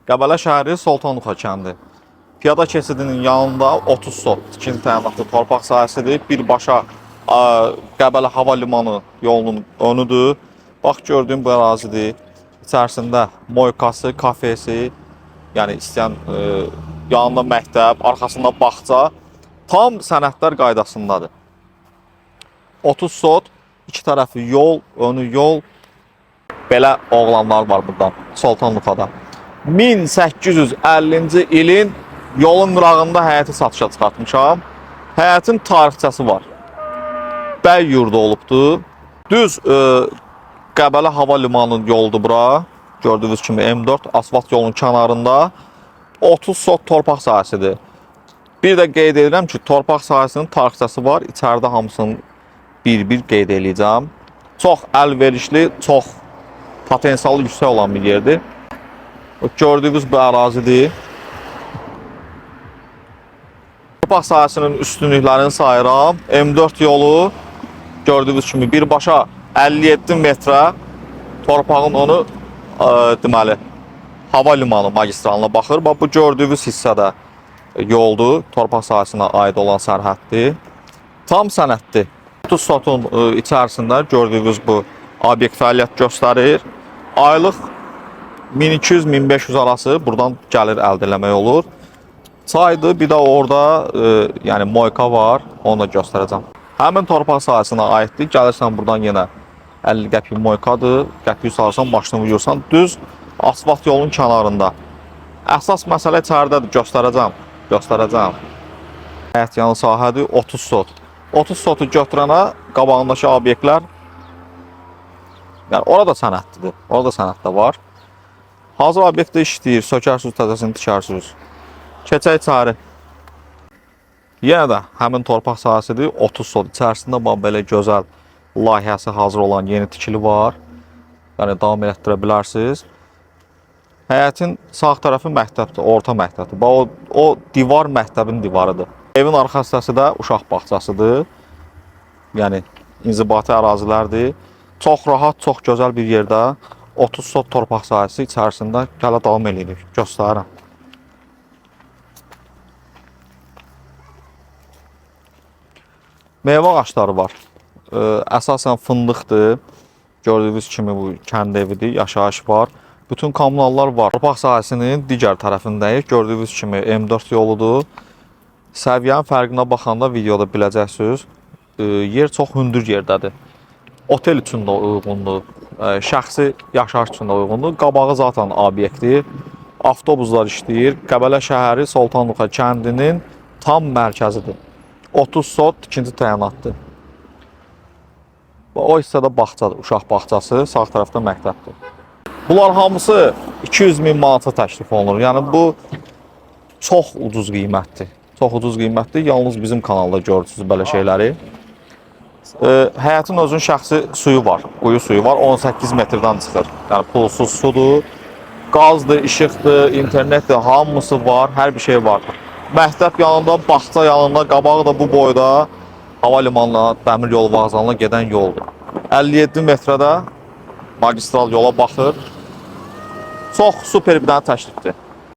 Qəbələ şəhəri Sultanlıqa kəndi. Piyada keçidinin yanında 30 sot tikinti təyinatlı torpaq sahəsidir. Birbaşa Qəbələ Hava Limanı yolunun önüdür. Bax, gördüyüm bu ərazidir. İçərisində moykası, kafesi, yəni istəyən yanında məktəb, arxasında bağça, tam sənədlər qaydasındadır. 30 sot, iki tərəfi yol, önü yol. Belə oğlanlar var buradan, Sultanlıqada. 1850-ci ilin yolun qırağında həyəti satışa çıxartmışam. Həyətin tarixçəsi var. Bəy yurdu olubdur. Düz Qəbələ Hava Limanının yoludur bura. Gördüyünüz kimi M4 asfalt yolunun kənarında 30 sot torpaq sahəsidir. Bir də qeyd edirəm ki, torpaq sahəsinin tarixçəsi var. İçəridə hamısını bir-bir qeyd edəcəm. Çox əlverişli, çox potensialı yüksək olan bir yerdir. Gördüyünüz bu ərazidir. Torpaq sahəsinin üstünlüklərini sayıram. M4 yolu gördüyünüz kimi birbaşa 57 metrə torpağın onu deməli hava limanı magistralına baxır. Bax, bu gördüyünüz hissədə yoldur. Torpaq sahəsinə aid olan sərhəddir. Tam sənəddir. 30 sotun içərisində gördüyünüz bu obyekt fəaliyyət göstərir. Aylıq 1200-1500 arası buradan gəlir əldə eləmək olur. Çaydır, bir də orada yəni moyka var, onu da göstərəcəm. Həmin torpaq sahəsinə aiddir. Gəlirsən buradan yenə 50 qəpik moykadır. Qəpik salırsan, maşını vurursan, düz asfalt yolun kənarında. Əsas məsələ içəridədir, göstərəcəm. Həyət yanı sahədir, 30 sot. 30 sotu götürənə qabağındakı obyektlər, yəni orada sənədlidir, orada sənəddə var. Hazır obyektdə işləyir, sökərsiniz, təzəsini tikərsiniz. Keçək içəri. Yenə də həmin torpaq sahəsidir, 30 sot içərisində belə gözəl layihəsi hazır olan yeni tikili var. Yəni davam etdirə bilərsiniz. Həyətin sağ tərəfi məktəbdir, orta məktəbdir. Bax, o divar məktəbin divarıdır. Evin arxa hissəsi də uşaq bağçasıdır. Yəni inzibati ərazilərdir. Çox rahat, çox gözəl bir yerdə 30 sot torpaq sahəsi içərisində gələ davam edirik. Göstərirəm. Meyvə ağaçları var. Əsasən fındıqdır. Gördüyünüz kimi bu kənd evidir, yaşayış var. Bütün kommunallar var. Torpaq sahəsinin digər tərəfindəyik. Gördüyünüz kimi M4 yoludur. Səviyyənin fərqinə baxanda videoda biləcəksiniz. Yer çox hündür yerdədir. Otel üçün də uyğundur. Şəxsi yaşayış üçün də uyğundur. Qabağı zaten obyektdir. Avtobuslar işləyir. Qəbələ şəhəri Sultanlıqa kəndinin tam mərkəzidir. 30 sot tikinti təyinatdır. O hissədə bağçadır, uşaq bağçası, sağ tərəfdə məktəbdir. Bunlar hamısı 200.000 manata təklif olunur. Yəni bu çox ucuz qiymətdir. Çox ucuz qiymətdir. Yalnız bizim kanalda görürsünüz belə şeyləri. Həyətin özünün şəxsi suyu var, quyu suyu var. 18 metrdən çıxır. Yəni pulsuz sudur. Qazdır, işıqdır, internetdir, hamısı var, hər bir şey var. Məktəb yanında, bağça yanında, qabağı da bu boyda hava limanına, dəmir yolu vağzalına gedən yoldur. 57 metrədə magistral yola baxır. Çox super bir dənə təklifdir.